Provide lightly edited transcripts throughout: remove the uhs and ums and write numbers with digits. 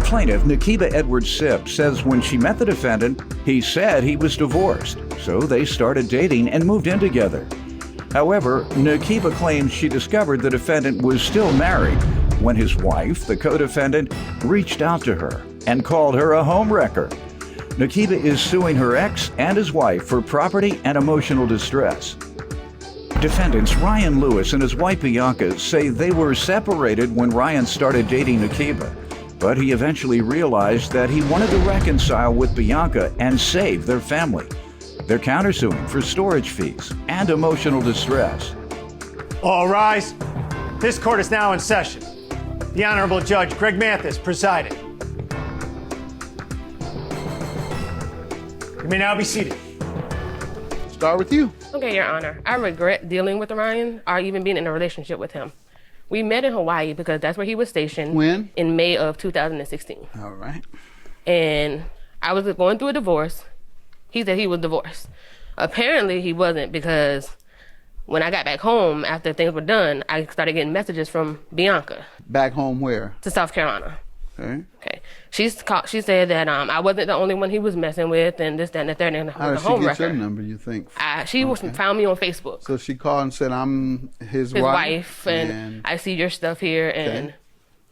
plaintiff, Nakiba Edwards-Sipp, says when she met the defendant, he said he was divorced, so they started dating and moved in together. However, Nakiba claims she discovered the defendant was still married when his wife, the co-defendant, reached out to her and called her a homewrecker. Nakiba is suing her ex and his wife for property and emotional distress. Defendants Ryan Lewis and his wife Bianca say they were separated when Ryan started dating Nakiba, but he eventually realized that he wanted to reconcile with Bianca and save their family. They're countersuing for storage fees and emotional distress. All rise. This court is now in session. The Honorable Judge Greg Mathis presiding. You may now be seated. Start with you. Okay, Your Honor. I regret dealing with Ryan or even being in a relationship with him. We met in Hawaii because that's where he was stationed. When? In May of 2016. All right. And I was going through a divorce. He said he was divorced. Apparently he wasn't, because when I got back home after things were done, I started getting messages from Bianca. Back home where? To South Carolina. Okay. Okay. She said that I wasn't the only one he was messing with, and this, that, and the third, and How did she get your number, you think? She found me on Facebook. So she called and said, I'm his wife, and I see your stuff here, and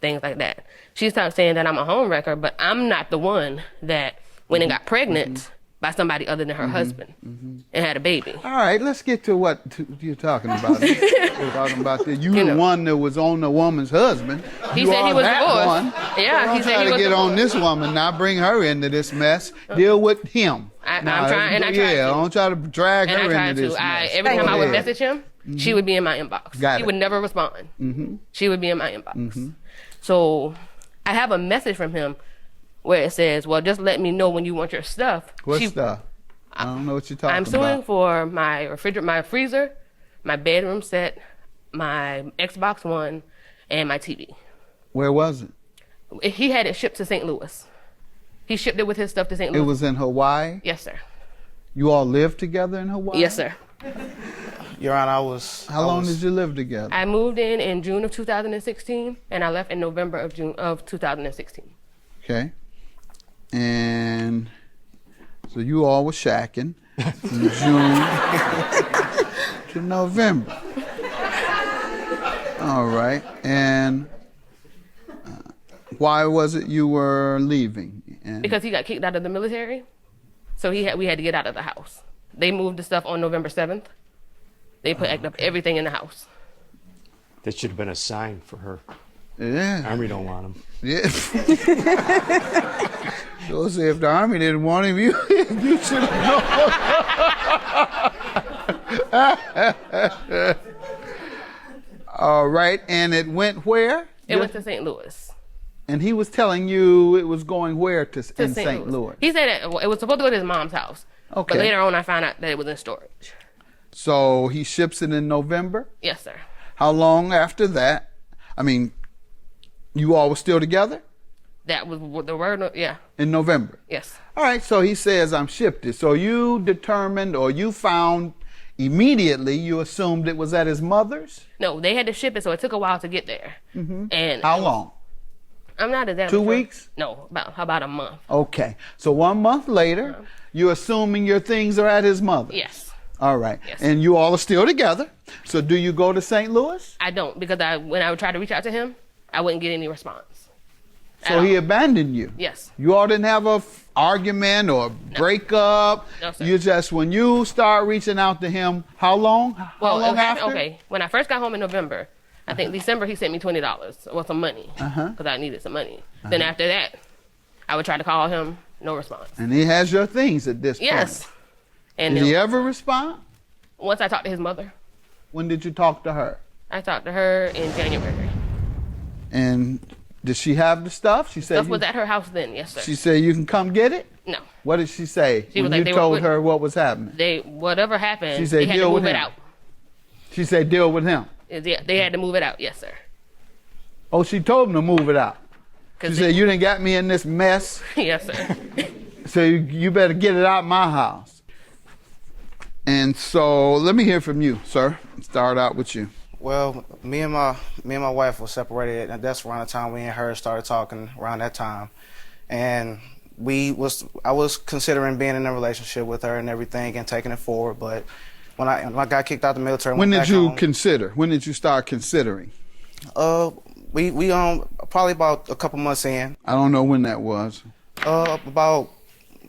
things like that. She started saying that I'm a homewrecker, but I'm not the one that went and got pregnant by somebody other than her husband and had a baby. All right, let's get to what you're talking about. We're talking about this. You the one that was on the woman's husband. He said he was divorced. One. Yeah, he said he was divorced. Don't try to get on this woman now, bring her into this mess. Deal with him. I'm trying, and I tried to. Don't try to drag her into this mess. Every time I would message him, she would be in my inbox. Got it. He would never respond. She would be in my inbox. So I have a message from him where it says, well, just let me know when you want your stuff. What stuff? I don't know what you're talking about. I'm suing for my refrigerator, my freezer, my bedroom set, my Xbox One, and my TV. Where was it? He had it shipped to St. Louis. He shipped it with his stuff to St. Louis. It was in Hawaii? Yes, sir. You all lived together in Hawaii? Yes, sir. Your Honor, How long did you live together? I moved in June of 2016, and I left in November of 2016. Okay. And so you all were shacking from June to November. All right. And why was it you were leaving? Because he got kicked out of the military, so we had to get out of the house. They moved the stuff on November 7th. They put up everything in the house. That should have been a sign for her. Yeah. Army don't want him. Yeah. So say if the Army didn't want him, you should have known. All right, and it went where? It went to St. Louis. And he was telling you it was going where in St. Louis? He said it was supposed to go to his mom's house. Okay. But later on I found out that it was in storage. So he ships it in November? Yes, sir. How long after that? I mean, you all were still together? That was the word, yeah. In November? Yes. All right, so he says, I'm shipped it. So you determined, or you found immediately, you assumed it was at his mother's? No, they had to ship it, so it took a while to get there. And how long? I'm not exactly 2 weeks? No, about a month. Okay, so 1 month later, you're assuming your things are at his mother's? Yes. All right, Yes. and you all are still together. So do you go to St. Louis? I don't, because when I would try to reach out to him, I wouldn't get any response. So he abandoned you? Yes. You all didn't have a argument or breakup? No, sir. You just, when you start reaching out to him, how long? How long after? Okay, when I first got home in November, I think December he sent me $20 or some money, because I needed some money. Then after that, I would try to call him, no response. And he has your things at this point? Yes. And did he ever respond? Once I talked to his mother. When did you talk to her? I talked to her in January. And did she have the stuff? She said Stuff was at her house then, yes, sir. She said you can come get it? No. What did she say She when was like, you told her what was happening? Whatever happened, She said they had to deal move with it him. out. She said deal with him. They had to move it out, yes, sir. Oh, she told him to move it out. She said you didn't got me in this mess. Yes, sir. So you better get it out my house. And so let me hear from you, sir. Start out with you. Well, me and my wife were separated, and that's around the time we and her started talking. Around that time, and I was considering being in a relationship with her and everything and taking it forward. But when I got kicked out the military, When did you home, consider? When did you start considering? we probably about a couple months in. I don't know when that was. About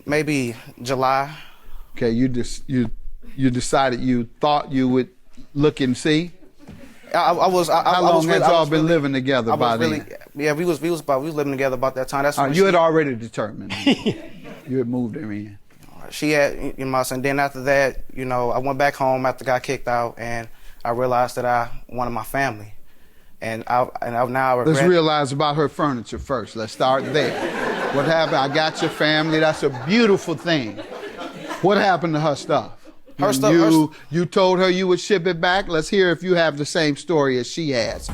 maybe July. Okay, you decided you thought you would look and see. How long had y'all been living together by then? Yeah, we was living together about that time. That's when You had already determined. You had moved her in. She had, and then after that, I went back home after I got kicked out, and I realized that I wanted my family, and now I regret. Let's realize about her furniture first. Let's start there. What happened? I got your family. That's a beautiful thing. What happened to her stuff? You told her you would ship it back. Let's hear if you have the same story as she has.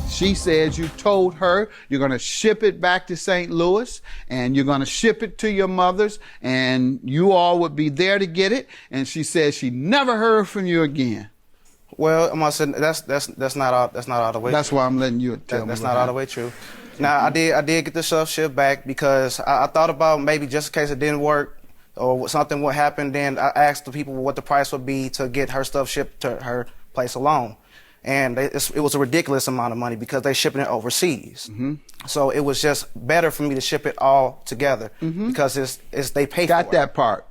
She says you told her you're going to ship it back to St. Louis and you're going to ship it to your mother's and you all would be there to get it. And she says she never heard from you again. Well, I'm saying that's not all the way. That's true. why I'm letting you tell me. That's not all the way true. Now I did get the stuff shipped back because I thought about maybe just in case it didn't work or something would happen. Then I asked the people what the price would be to get her stuff shipped to her place alone. And it was a ridiculous amount of money because they're shipping it overseas. Mm-hmm. So it was just better for me to ship it all together because they pay for it. Got that part.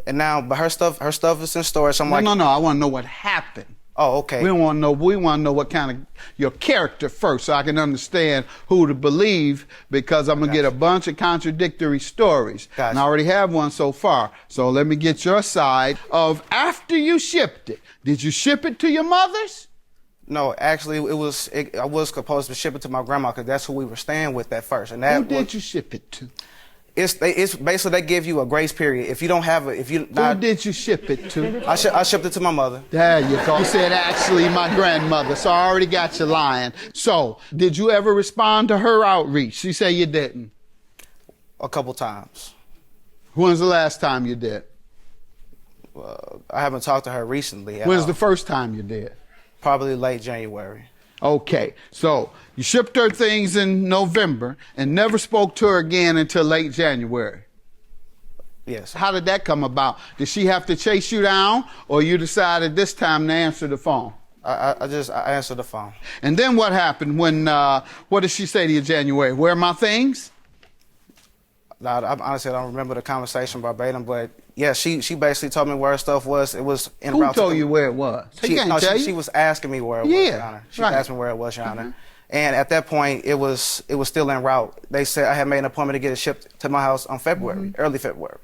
And now, but her stuff is in storage. So I'm no. I want to know what happened. Oh, okay. We want to know what kind of your character first, so I can understand who to believe. Because I'm gonna get a bunch of contradictory stories, and I already have one so far. So let me get your side of after you shipped it. Did you ship it to your mother's? No, actually, I was supposed to ship it to my grandma because that's who we were staying with at first. And who did you ship it to? It's basically they give you a grace period if you don't have it. Who did you ship it to? I shipped it to my mother. There you go. You said actually my grandmother, so I already got you lying. So did you ever respond to her outreach? She said you didn't. A couple times. When's the last time you did? I haven't talked to her recently. When's the first time you did? Probably late January. Okay, so you shipped her things in November and never spoke to her again until late January. Yes. How did that come about? Did she have to chase you down, or you decided this time to answer the phone? I answered the phone. And then what happened when, what did she say to you in January? Where are my things? Honestly, I don't remember the conversation verbatim, but yeah, she basically told me where her stuff was. It was in Who told you where it was? She was asking me where it was, Your Honor. She asked me where it was, Your Honor. And at that point, it was still en route. They said I had made an appointment to get it shipped to my house on February, early February.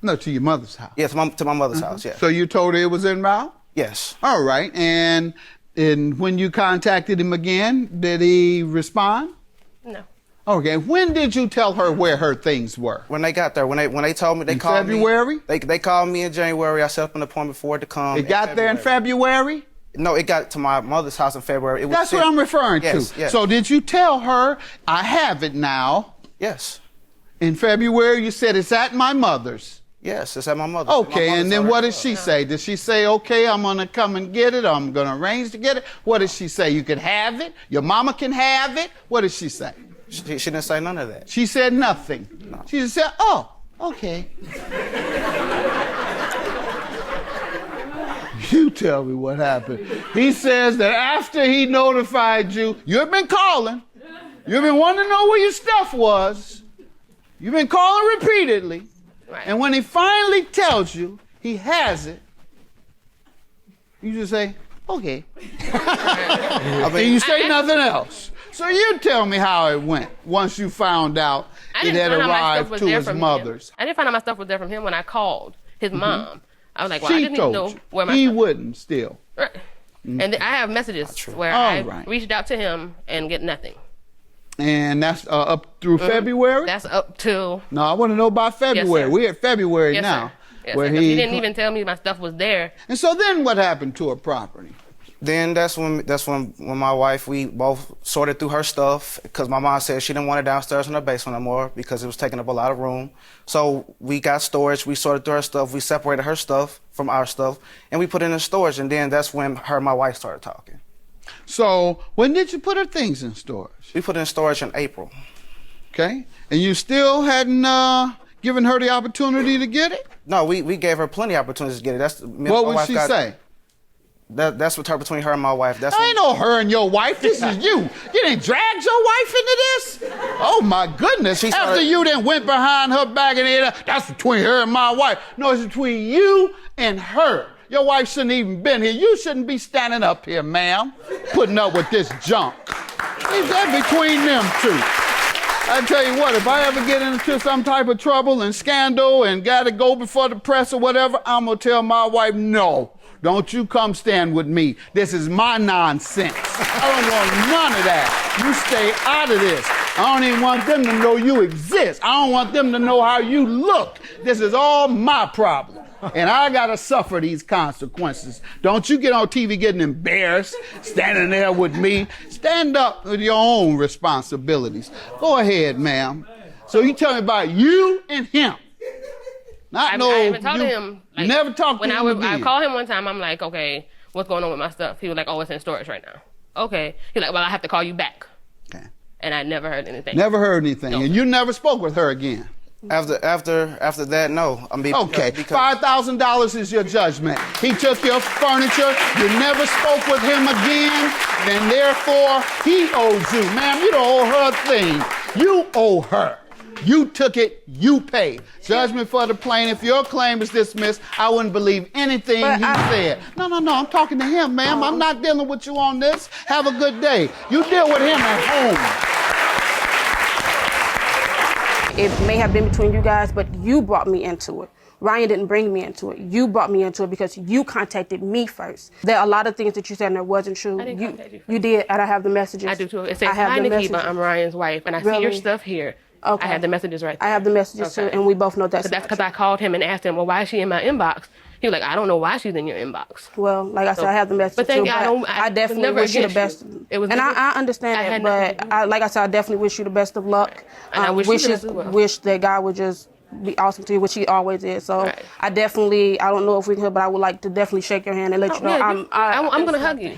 No, to your mother's house. Yeah, to my mother's house, yeah. So you told her it was en route? Yes. All right, and when you contacted him again, did he respond? No. Okay, when did you tell her where her things were? When they got there, when they told me, they called me. February? They called me in January. I set up an appointment for it to come. It got there in February? No, it got to my mother's house in February. That's what I'm referring to. Yes. So did you tell her, I have it now? Yes. In February, you said it's at my mother's? Yes, it's at my mother's. Okay, and then what did she say? Did she say, okay, I'm going to come and get it, or I'm going to arrange to get it? What did she say? You can have it? Your mama can have it? What did she say? She didn't say none of that. She said nothing. No. She just said, oh, okay. You tell me what happened. He says that after he notified you, you've been calling. You've been wanting to know where your stuff was. You've been calling repeatedly. Right. And when he finally tells you he has it, you just say, okay. And you say nothing else. So you tell me how it went once you found out it had arrived to his mother's. I didn't find out my stuff was there from him when I called his mom. I was like, well, I She didn't even know told where you. my He stuff wouldn't still. Right. And I have messages where I reached out to him and get nothing. And that's up through February? That's up till... No, I want to know about February. Yes, We're at February yes, now. Sir. Yes, where sir. He didn't even tell me my stuff was there. And so then what happened to her property? Then that's when my wife, we both sorted through her stuff because my mom said she didn't want it downstairs in her basement no more because it was taking up a lot of room. So we got storage, we sorted through her stuff, we separated her stuff from our stuff, and we put it in storage. And then that's when her and my wife started talking. So when did you put her things in storage? We put it in storage in April. Okay. And you still hadn't given her the opportunity to get it? No, we gave her plenty of opportunities to get it. What would she say? That's between her and my wife. That's I ain't no her and your wife. This is you. You didn't drag your wife into this? Oh my goodness. After you then went behind her back and said, that's between her and my wife. No, it's between you and her. Your wife shouldn't even been here. You shouldn't be standing up here, ma'am, putting up with this junk. Leave that between them two. I tell you what, if I ever get into some type of trouble and scandal and got to go before the press or whatever, I'm going to tell my wife, no, don't you come stand with me. This is my nonsense. I don't want none of that. You stay out of this. I don't even want them to know you exist. I don't want them to know how you look. This is all my problem. And I got to suffer these consequences. Don't you get on TV getting embarrassed, standing there with me. Stand up with your own responsibilities. Go ahead, ma'am. So you tell me about you and him. I haven't talked to him. Like, never talked to him again. I called him one time. I'm like, okay, what's going on with my stuff? He was like, oh, it's in storage right now. Okay. He's like, well, I have to call you back. Okay. And I never heard anything. Never heard anything. No. And you never spoke with her again? After that, no. I mean, okay, $5,000 is your judgment. He took your furniture. You never spoke with him again, and therefore he owes you. Ma'am, you don't owe her a thing. You owe her. You took it, you pay. Judgment for the plaintiff. Your claim is dismissed. I wouldn't believe anything he said. No, I'm talking to him, ma'am. I'm not dealing with you on this. Have a good day. You deal with him at home. It may have been between you guys, but you brought me into it. Ryan didn't bring me into it. You brought me into it because you contacted me first. There are a lot of things that you said that wasn't true. I didn't contact you first. You did, and I have the messages. I do too. It says, hi, Nakiba, I'm Ryan's wife, and I see your stuff here. Okay. I have the messages right there. I have the messages too, and we both know that's because I called him and asked him, well, why is she in my inbox? He was like, I don't know why she's in your inbox. Well, like I said, I have the messages too, but I definitely wish you the best. I understand that, but like I said, I definitely wish you the best of luck. Right. And I wish that God would just be awesome to you, which he always is. So I don't know if we can, but I would like to definitely shake your hand and let you know. I'm going to hug you.